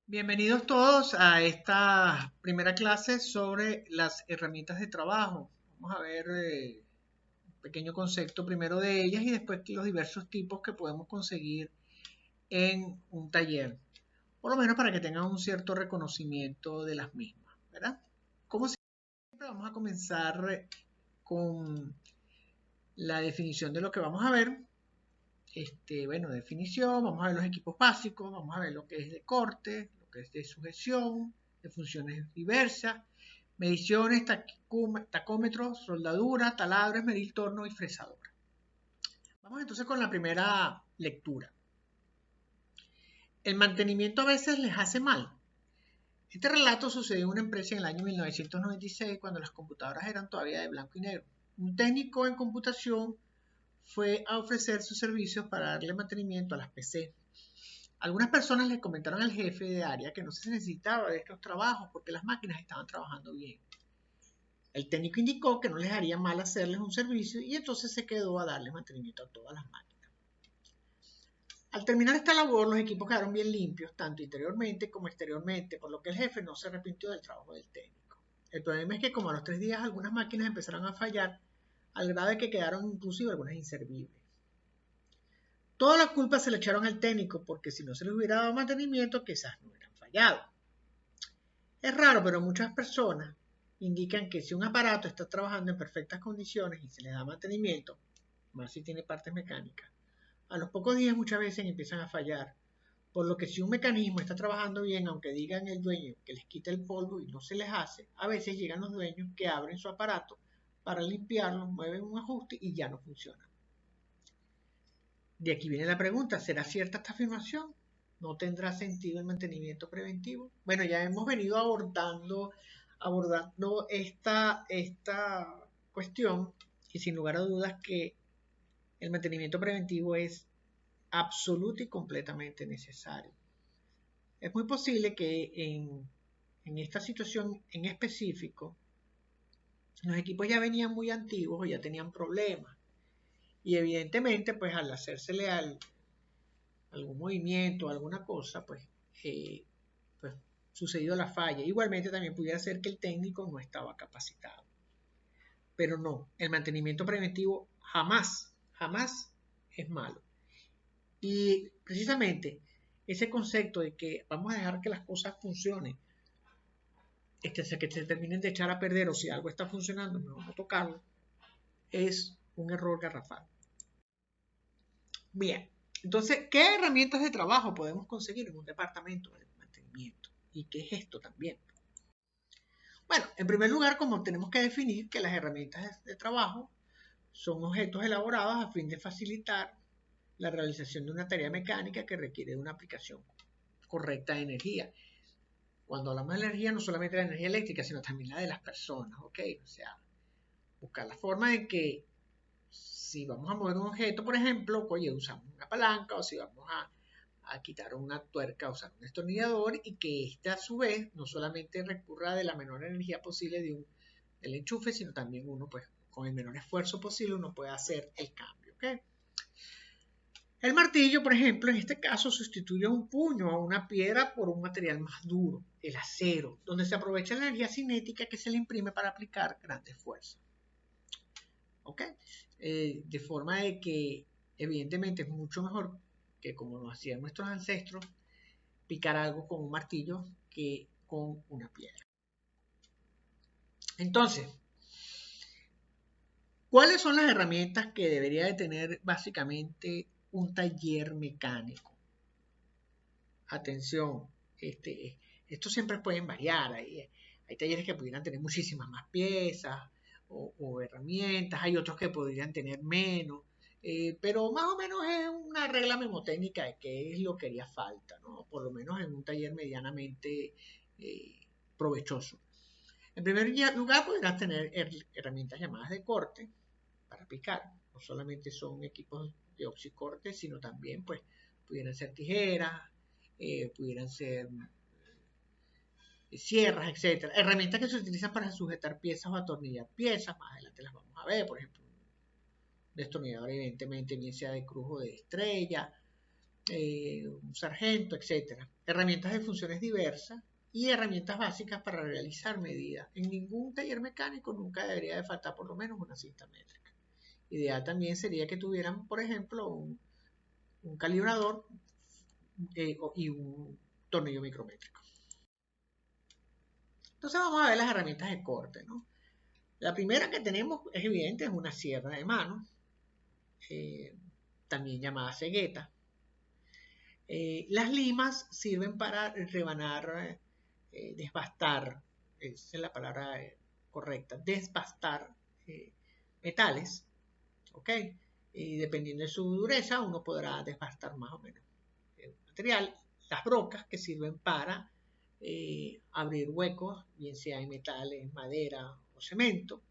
Bienvenidos todos a esta primera clase sobre las herramientas de trabajo. Vamos a ver un pequeño concepto primero de ellas y después los diversos tipos que podemos conseguir en un taller, por lo menos para que tengan un cierto reconocimiento de las mismas, ¿verdad? Como siempre, vamos a comenzar con la definición de lo que vamos a ver. Bueno, definición, vamos a ver los equipos básicos, vamos a ver lo que es de corte, lo que es de sujeción, de funciones diversas, mediciones, tacómetros, soldadura, taladro, esmeril, torno y fresadora. Vamos entonces con la primera lectura. El mantenimiento a veces les hace mal. Este relato sucedió en una empresa en el año 1996 cuando las computadoras eran todavía de blanco y negro. Un técnico en computación fue a ofrecer sus servicios para darle mantenimiento a las PC. Algunas personas le comentaron al jefe de área que no se necesitaba de estos trabajos porque las máquinas estaban trabajando bien. El técnico indicó que no les haría mal hacerles un servicio y entonces se quedó a darle mantenimiento a todas las máquinas. Al terminar esta labor, los equipos quedaron bien limpios, tanto interiormente como exteriormente, por lo que el jefe no se arrepintió del trabajo del técnico. El problema es que como a los 3 días algunas máquinas empezaron a fallar, al grado de que quedaron inclusive algunas inservibles. Toda la culpa se le echaron al técnico porque si no se les hubiera dado mantenimiento, quizás no hubieran fallado. Es raro, pero muchas personas indican que si un aparato está trabajando en perfectas condiciones y se le da mantenimiento, más si tiene partes mecánicas, a los pocos días muchas veces empiezan a fallar. Por lo que si un mecanismo está trabajando bien, aunque digan el dueño que les quita el polvo y no se les hace, a veces llegan los dueños que abren su aparato para limpiarlo, mueven un ajuste y ya no funciona. De aquí viene la pregunta, ¿será cierta esta afirmación? ¿No tendrá sentido el mantenimiento preventivo? Bueno, ya hemos venido abordando esta cuestión y sin lugar a dudas que el mantenimiento preventivo es absoluto y completamente necesario. Es muy posible que en esta situación en específico los equipos ya venían muy antiguos o ya tenían problemas y evidentemente pues al hacérsele algún movimiento, alguna cosa, pues sucedió la falla. Igualmente también pudiera ser que el técnico no estaba capacitado. Pero no, el mantenimiento preventivo jamás es malo. Y precisamente ese concepto de que vamos a dejar que las cosas funcionen, que se terminen de echar a perder o si algo está funcionando, mejor no tocarlo, es un error garrafal. Bien, entonces, ¿qué herramientas de trabajo podemos conseguir en un departamento de mantenimiento? ¿Y qué es esto también? Bueno, en primer lugar, como tenemos que definir que las herramientas de trabajo son objetos elaborados a fin de facilitar la realización de una tarea mecánica que requiere de una aplicación correcta de energía. Cuando hablamos de energía, no solamente la energía eléctrica, sino también la de las personas, ¿ok? O sea, buscar la forma de que si vamos a mover un objeto, por ejemplo, oye, usamos una palanca o si vamos a quitar una tuerca, usar un destornillador y que éste a su vez no solamente recurra de la menor energía posible del enchufe, sino también uno, pues, con el menor esfuerzo posible, uno puede hacer el cambio, ¿ok? El martillo, por ejemplo, en este caso sustituye un puño a una piedra por un material más duro, el acero, donde se aprovecha la energía cinética que se le imprime para aplicar grandes fuerzas. ¿Ok? De forma de que evidentemente es mucho mejor que como lo hacían nuestros ancestros, picar algo con un martillo que con una piedra. Entonces, ¿cuáles son las herramientas que debería de tener básicamente un taller mecánico? Atención, estos siempre pueden variar. Hay talleres que pudieran tener muchísimas más piezas o herramientas, hay otros que podrían tener menos, pero más o menos es una regla memotécnica de qué es lo que haría falta, ¿no? Por lo menos en un taller medianamente provechoso. En primer lugar, podrás tener herramientas llamadas de corte para picar. No solamente son equipos de oxicorte, sino también pues pudieran ser tijeras, pudieran ser sierras, etcétera. Herramientas que se utilizan para sujetar piezas o atornillar piezas. Más adelante las vamos a ver, por ejemplo, un destornillador evidentemente bien sea de cruz o de estrella. un sargento, etc. Herramientas de funciones diversas y herramientas básicas para realizar medidas. En ningún taller mecánico nunca debería de faltar por lo menos una cinta métrica. Ideal también sería que tuvieran, por ejemplo, un calibrador y un tornillo micrométrico. Entonces vamos a ver las herramientas de corte, ¿no? La primera que tenemos es evidente, es una sierra de mano, también llamada cegueta. Las limas sirven para rebanar, desbastar, esa es la palabra correcta, desbastar metales, ¿ok? Y dependiendo de su dureza, uno podrá desbastar más o menos el material. Las brocas que sirven para abrir huecos, bien sea en metales, madera o cemento.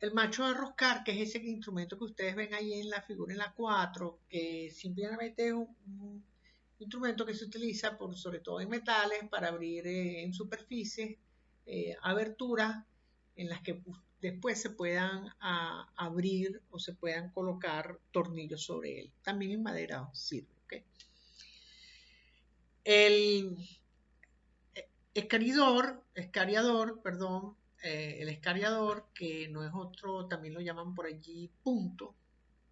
El macho de roscar, que es ese instrumento que ustedes ven ahí en la figura en la 4, que simplemente es un instrumento que se utiliza sobre todo en metales para abrir en superficies aberturas en las que después se puedan abrir o se puedan colocar tornillos sobre él. También en madera sirve. ¿Okay? El escariador, perdón, el escariador, que no es otro, también lo llaman por allí punto,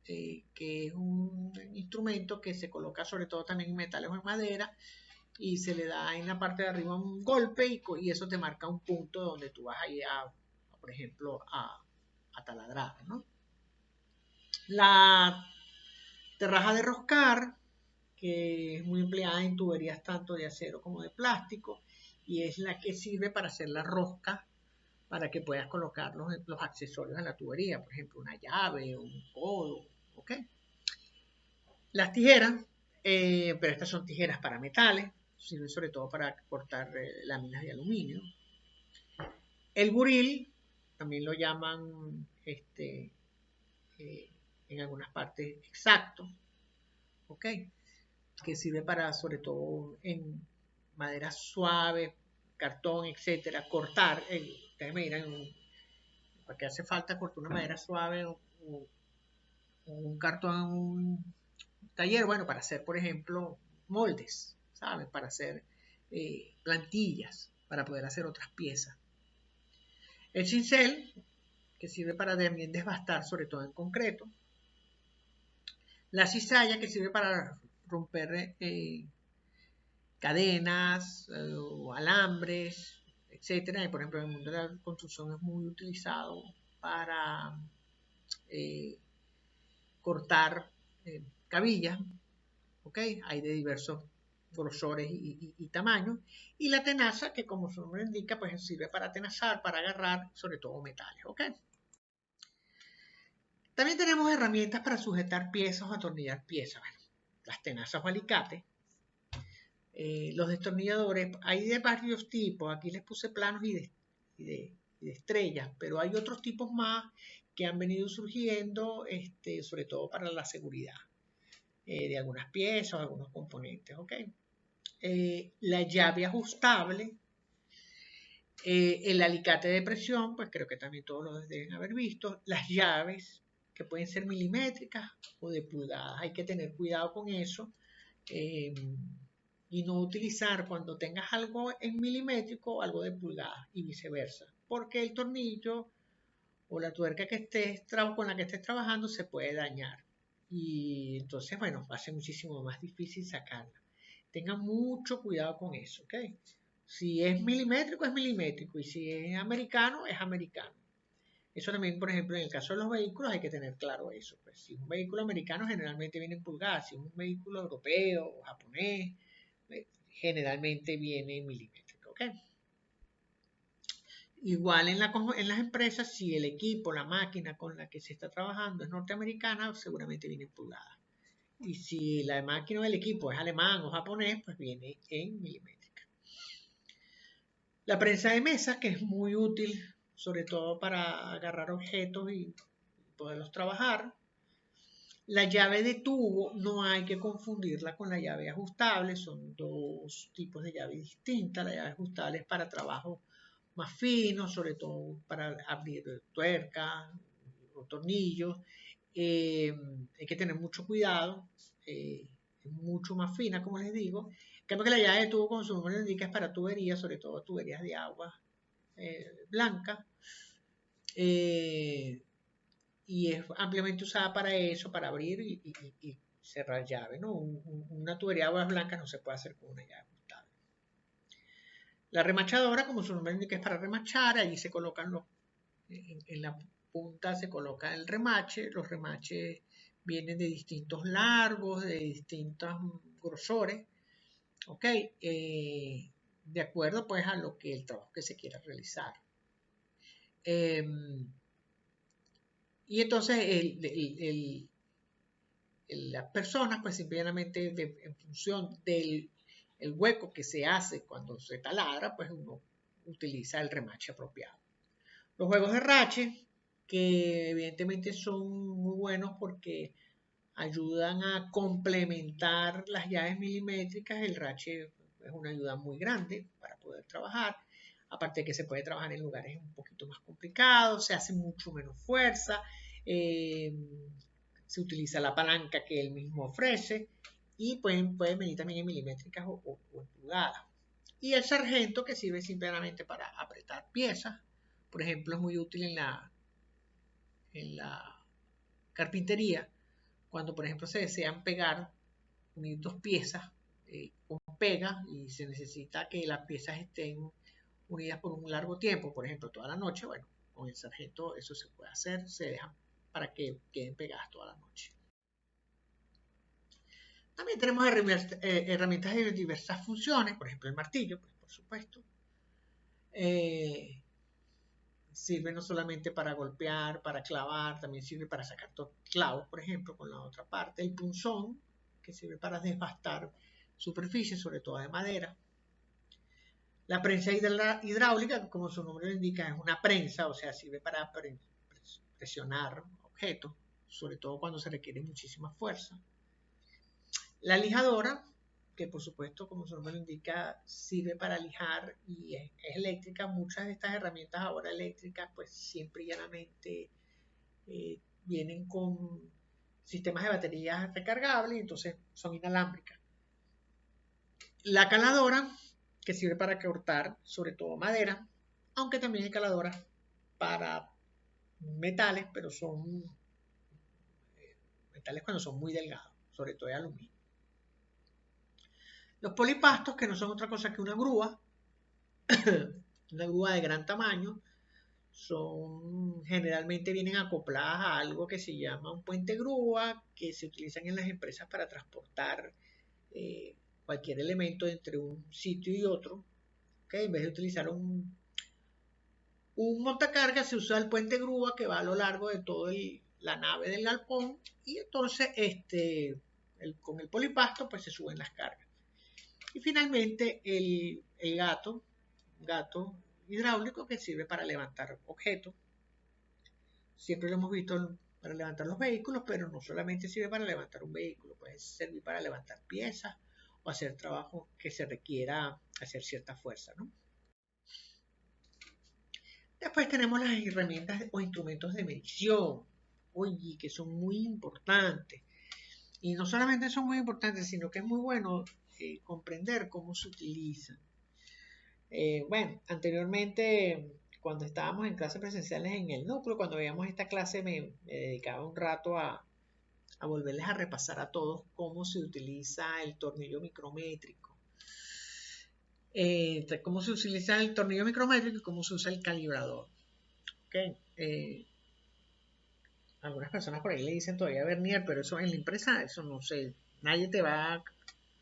que es un instrumento que se coloca sobre todo también en metales o en madera y se le da en la parte de arriba un golpe y eso te marca un punto donde tú vas a ir por ejemplo, a taladrar, ¿no? La terraja de roscar, que es muy empleada en tuberías tanto de acero como de plástico y es la que sirve para hacer la rosca para que puedas colocar los accesorios en la tubería, por ejemplo, una llave o un codo, ¿ok? Las tijeras, pero estas son tijeras para metales, sirven sobre todo para cortar láminas de aluminio. El buril, también lo llaman en algunas partes exacto, ¿ok? Que sirve para, sobre todo en madera suave, cartón, etcétera, cortar. Ustedes me dirán, ¿para qué hace falta cortar una madera suave o un cartón en un taller? Bueno, para hacer, por ejemplo, moldes, ¿sabes? Para hacer plantillas, para poder hacer otras piezas. El cincel, que sirve para también desbastar, sobre todo en concreto. La cizalla, que sirve para romper cadenas o alambres, etcétera. Por ejemplo, en el mundo de la construcción es muy utilizado para cortar cabillas, ¿ok? Hay de diversos grosores y tamaños. Y la tenaza, que como su nombre indica, pues sirve para tenazar, para agarrar, sobre todo metales, ¿ok? También tenemos herramientas para sujetar piezas o atornillar piezas. Bueno, las tenazas o alicates. Los destornilladores, hay de varios tipos. Aquí les puse planos y de estrellas, pero hay otros tipos más que han venido surgiendo, sobre todo para la seguridad de algunas piezas o algunos componentes. ¿Okay? La llave ajustable, el alicate de presión, pues creo que también todos los deben haber visto. Las llaves, que pueden ser milimétricas o de pulgadas. Hay que tener cuidado con eso. Y no utilizar cuando tengas algo en milimétrico algo de pulgada y viceversa, porque el tornillo o la tuerca que con la que estés trabajando se puede dañar y entonces, bueno, va a ser muchísimo más difícil sacarla. Tengan mucho cuidado con eso, ¿ok? Si es milimétrico y si es americano, es americano. Eso también, por ejemplo, en el caso de los vehículos hay que tener claro eso. Pues, si es un vehículo americano generalmente viene en pulgadas, si es un vehículo europeo o japonés, generalmente viene en milímetro, ¿ok? Igual en las empresas, si el equipo, la máquina con la que se está trabajando es norteamericana, seguramente viene en pulgadas. Y si la máquina o el equipo es alemán o japonés, pues viene en milimétrica. La prensa de mesa, que es muy útil, sobre todo para agarrar objetos y poderlos trabajar. La llave de tubo no hay que confundirla con la llave ajustable, son dos tipos de llaves distintas. La llave ajustable es para trabajo más fino, sobre todo para abrir tuercas o tornillos. Hay que tener mucho cuidado es mucho más fina, como les digo. En cambio que la llave de tubo, como su nombre lo indica, es para tuberías, sobre todo tuberías de agua blanca. Y es ampliamente usada para eso, para abrir y cerrar llave, ¿no? Una tubería de aguas blancas no se puede hacer con una llave ajustable. La remachadora, como su nombre indica, es para remachar. Allí se colocan en la punta se coloca el remache. Los remaches vienen de distintos largos, de distintos grosores, ¿ok? De acuerdo pues a lo que el trabajo que se quiera realizar. Y entonces las personas pues simplemente en función del hueco que se hace cuando se taladra, pues uno utiliza el remache apropiado. Los juegos de rache, que evidentemente son muy buenos porque ayudan a complementar las llaves milimétricas. El rache es una ayuda muy grande para poder trabajar. Aparte de que se puede trabajar en lugares un poquito más complicados, se hace mucho menos fuerza, se utiliza la palanca que él mismo ofrece y pueden venir también en milimétricas o en pulgadas. Y el sargento, que sirve simplemente para apretar piezas. Por ejemplo, es muy útil en la carpintería, cuando por ejemplo se desean unir dos piezas con pega y se necesita que las piezas estén unidas por un largo tiempo, por ejemplo toda la noche. Bueno, con el sargento eso se puede hacer, se dejan para que queden pegadas toda la noche. También tenemos herramientas de diversas funciones, por ejemplo el martillo, pues, por supuesto. Sirve no solamente para golpear, para clavar, también sirve para sacar clavos, por ejemplo, con la otra parte. El punzón, que sirve para desbastar superficies, sobre todo de madera. La prensa hidráulica, como su nombre lo indica, es una prensa, o sea, sirve para presionar objetos, sobre todo cuando se requiere muchísima fuerza. La lijadora, que por supuesto, como su nombre lo indica, sirve para lijar y es eléctrica. Muchas de estas herramientas ahora eléctricas, pues siempre y llanamente vienen con sistemas de baterías recargables y entonces son inalámbricas. La caladora, que sirve para cortar sobre todo madera, aunque también hay caladoras para metales, pero son metales cuando son muy delgados, sobre todo de aluminio. Los polipastos, que no son otra cosa que una grúa de gran tamaño, generalmente vienen acopladas a algo que se llama un puente grúa, que se utilizan en las empresas para transportar cualquier elemento entre un sitio y otro. ¿Okay? En vez de utilizar un montacarga, se usa el puente grúa que va a lo largo de toda la nave del galpón y entonces con el polipasto pues se suben las cargas. Y finalmente el gato hidráulico, que sirve para levantar objetos. Siempre lo hemos visto para levantar los vehículos, pero no solamente sirve para levantar un vehículo, puede servir para levantar piezas o hacer trabajo que se requiera hacer cierta fuerza, ¿no? Después tenemos las herramientas o instrumentos de medición, oye, que son muy importantes. Y no solamente son muy importantes, sino que es muy bueno comprender cómo se utilizan. Bueno, anteriormente, cuando estábamos en clases presenciales en el núcleo, cuando veíamos esta clase, me dedicaba un rato a volverles a repasar a todos cómo se utiliza el tornillo micrométrico. Cómo se utiliza el tornillo micrométrico y cómo se usa el calibrador. Okay. Algunas personas por ahí le dicen todavía vernier, pero eso en la empresa, eso no sé, nadie te va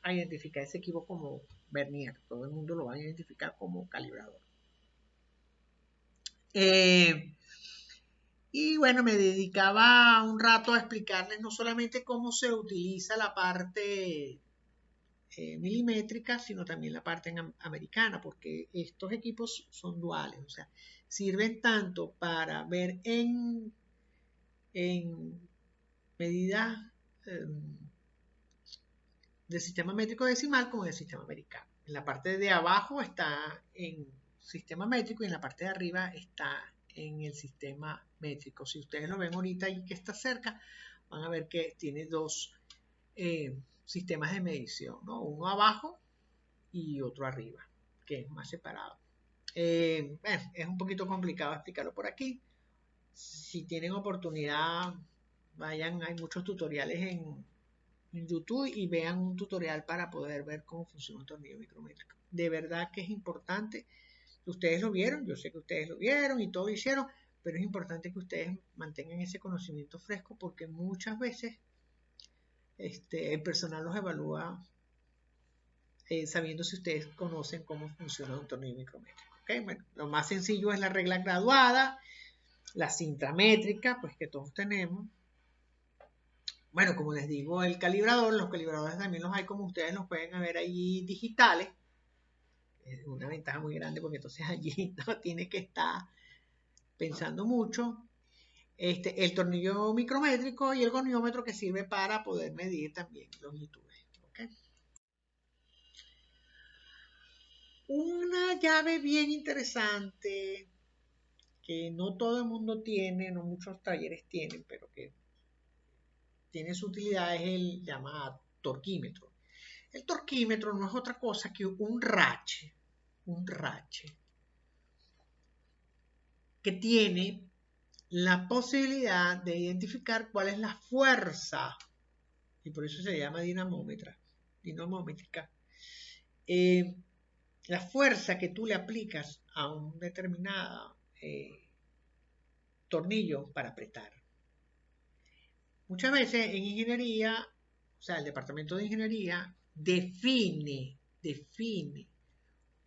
a identificar ese equipo como vernier, todo el mundo lo va a identificar como calibrador. Y bueno, me dedicaba un rato a explicarles no solamente cómo se utiliza la parte milimétrica, sino también la parte americana, porque estos equipos son duales, o sea, sirven tanto para ver en medidas del sistema métrico decimal como del sistema americano. En la parte de abajo está en sistema métrico y en la parte de arriba está en el sistema métrico. Si ustedes lo ven ahorita y que está cerca, van a ver que tiene dos sistemas de medición, ¿no? Uno abajo y otro arriba, que es más separado. Bueno, es un poquito complicado explicarlo por aquí. Si tienen oportunidad, vayan, hay muchos tutoriales en YouTube y vean un tutorial para poder ver cómo funciona un tornillo micrométrico. De verdad que es importante. Ustedes lo vieron, yo sé que ustedes lo vieron y todo lo hicieron, pero es importante que ustedes mantengan ese conocimiento fresco porque muchas veces el personal los evalúa sabiendo si ustedes conocen cómo funciona un tornillo micrométrico. ¿Okay? Bueno, lo más sencillo es la regla graduada, la cinta métrica, pues que todos tenemos. Bueno, como les digo, el calibrador, los calibradores también los hay como ustedes los pueden ver ahí digitales. Es una ventaja muy grande porque entonces allí no tiene que estar pensando mucho. El tornillo micrométrico y el goniómetro que sirve para poder medir también longitudes. ¿Okay? Una llave bien interesante que no todo el mundo tiene, no muchos talleres tienen, pero que tiene su utilidad es el llamado torquímetro. El torquímetro no es otra cosa que un rache que tiene la posibilidad de identificar cuál es la fuerza, y por eso se llama dinamómetrica, la fuerza que tú le aplicas a un determinado tornillo para apretar. Muchas veces en ingeniería, o sea, el departamento de ingeniería define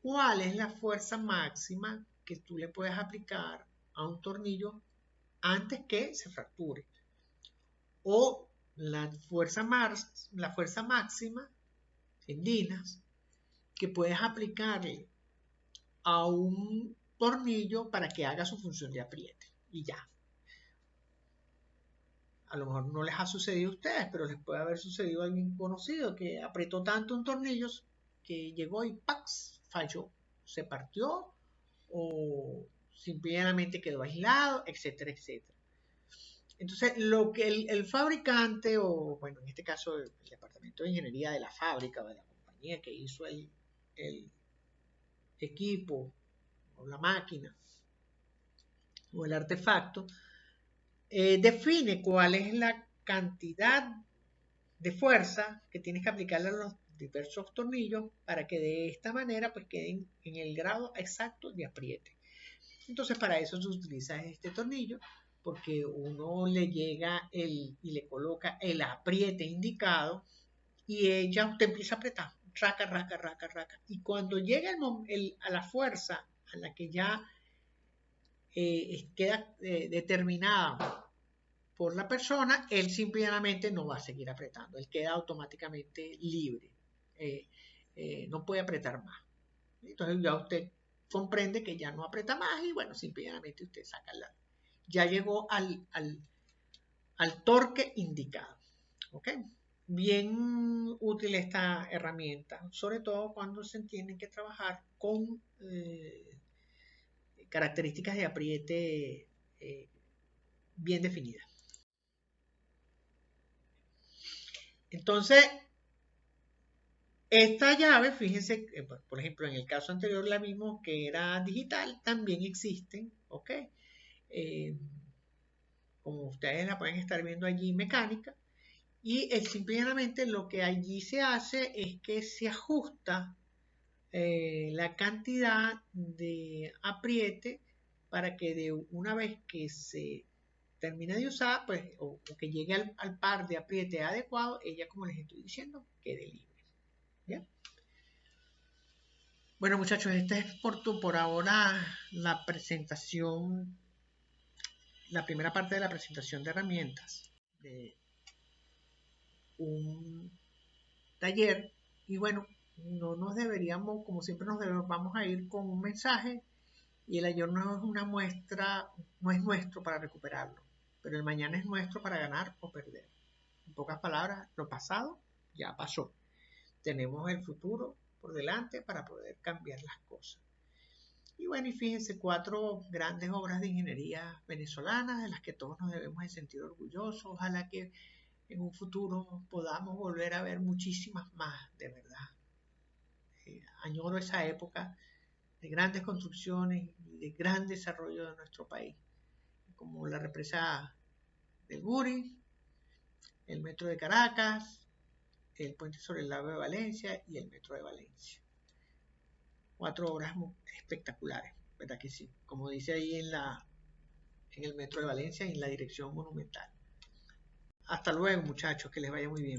cuál es la fuerza máxima que tú le puedes aplicar a un tornillo antes que se fracture. O la fuerza máxima en dinas que puedes aplicarle a un tornillo para que haga su función de apriete. Y ya. A lo mejor no les ha sucedido a ustedes, pero les puede haber sucedido a alguien conocido que apretó tanto un tornillo que llegó y ¡pax! Falló, se partió o simplemente quedó aislado, etcétera, etcétera. Entonces, lo que el fabricante, o bueno, en este caso el departamento de ingeniería de la fábrica o de la compañía que hizo el equipo o la máquina o el artefacto, define cuál es la cantidad de fuerza que tienes que aplicarle a los diversos tornillos para que de esta manera pues queden en el grado exacto de apriete. Entonces para eso se utiliza este tornillo porque uno le llega y le coloca el apriete indicado y ya usted empieza a apretar, raca, raca, raca, raca. Y cuando llega a la fuerza a la que ya queda determinada por la persona, él simplemente no va a seguir apretando, él queda automáticamente libre, no puede apretar más. Entonces ya usted comprende que ya no aprieta más y bueno, simplemente usted saca ya llegó al torque indicado. ¿Ok? Bien útil esta herramienta, sobre todo cuando se tiene que trabajar con características de apriete bien definidas. Entonces, esta llave, fíjense, por ejemplo, en el caso anterior la vimos que era digital, también existen, ¿ok? Como ustedes la pueden estar viendo allí, mecánica, y simplemente lo que allí se hace es que se ajusta la cantidad de apriete para que de una vez que se termina de usar, pues, o que llegue al par de apriete adecuado, ella, como les estoy diciendo, quede libre. ¿Bien? Bueno, muchachos, esta es por ahora la presentación, la primera parte de la presentación de herramientas de un taller. Y bueno, no nos deberíamos, como siempre vamos a ir con un mensaje y el ayer no es una muestra, no es nuestro para recuperarlo, pero el mañana es nuestro para ganar o perder. En pocas palabras, lo pasado ya pasó. Tenemos el futuro por delante para poder cambiar las cosas. Y bueno, y fíjense, 4 grandes obras de ingeniería venezolanas de las que todos nos debemos de sentir orgullosos. Ojalá que en un futuro podamos volver a ver muchísimas más, de verdad. Añoro esa época de grandes construcciones y de gran desarrollo de nuestro país, como la represa del Guri, el metro de Caracas, el puente sobre el lago de Valencia y el metro de Valencia. 4 obras espectaculares, ¿verdad que sí? Como dice ahí en el metro de Valencia, en la dirección monumental. Hasta luego, muchachos, que les vaya muy bien.